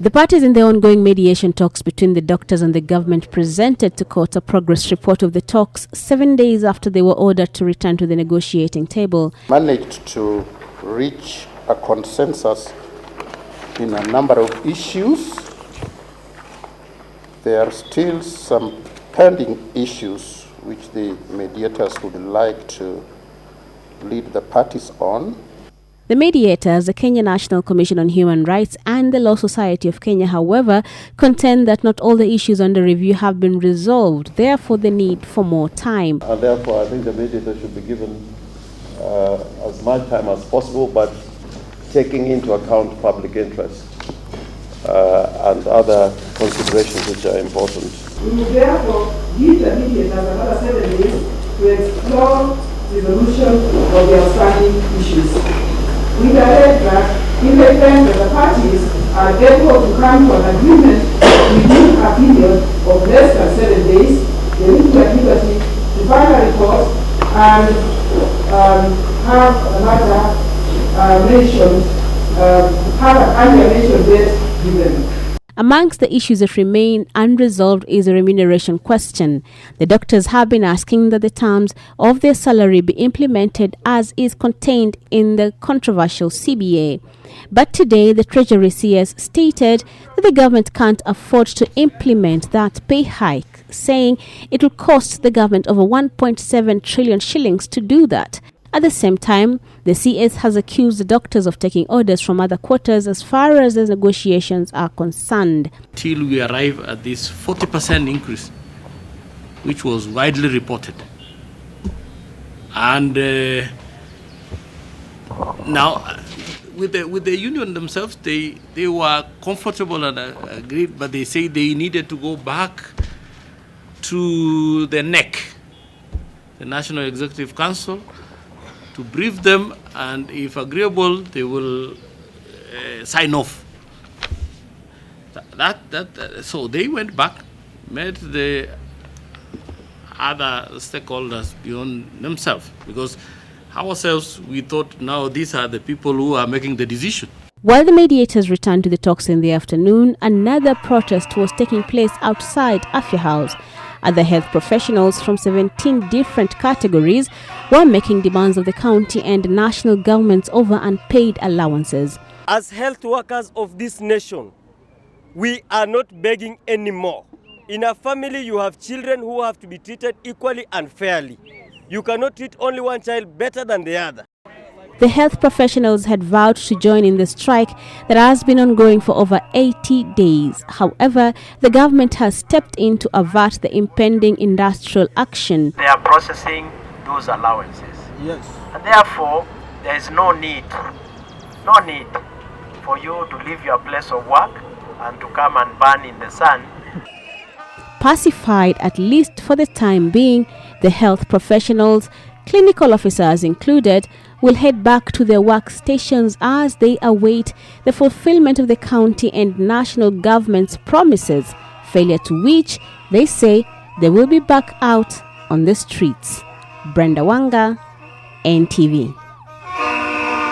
The parties in the ongoing mediation talks between the doctors and the government presented to court a progress report of the talks 7 days after they were ordered to return to the negotiating table. Managed to reach a consensus in a number of issues. There are still some pending issues which the mediators would like to lead the parties on. The mediators, the Kenya National Commission on Human Rights and the Law Society of Kenya, however, contend that not all the issues under review have been resolved, therefore the need for more time. And therefore I think the mediator should be given as much time as possible, but taking into account public interest and other considerations which are important. We will therefore give the mediators another 7 days to explore resolution of the outstanding issues. We direct that in the event that the parties are able to come to an agreement within a period of less than 7 days, they will be at liberty to file a report and have another have an annulation date given. Amongst the issues that remain unresolved is a remuneration question. The doctors have been asking that the terms of their salary be implemented as is contained in the controversial CBA. But today, the Treasury CS stated that the government can't afford to implement that pay hike, saying it will cost the government over 1.7 trillion shillings to do that. At the same time, the CS has accused the doctors of taking orders from other quarters as far as the negotiations are concerned. Till we arrive at this 40% increase, which was widely reported. And now, with the union themselves, they were comfortable and agreed, but they say they needed to go back to the NEC, the National Executive Council, to brief them, and if agreeable, they will sign off. So they went back, met the other stakeholders beyond themselves, because ourselves, we thought now these are the people who are making the decision. While the mediators returned to the talks in the afternoon, another protest was taking place outside Afya House. Other health professionals from 17 different categories were making demands of the county and national governments over unpaid allowances. As health workers of this nation, we are not begging anymore. In a family, you have children who have to be treated equally and fairly. You cannot treat only one child better than the other. The health professionals had vowed to join in the strike that has been ongoing for over 80 days. However, the government has stepped in to avert the impending industrial action. They are processing those allowances. Yes. And therefore, there is no need for you to leave your place of work and to come and burn in the sun. Pacified, at least for the time being, the health professionals, clinical officers included, will head back to their workstations as they await the fulfillment of the county and national government's promises, failure to which they say they will be back out on the streets. Brenda, Wanga, NTV.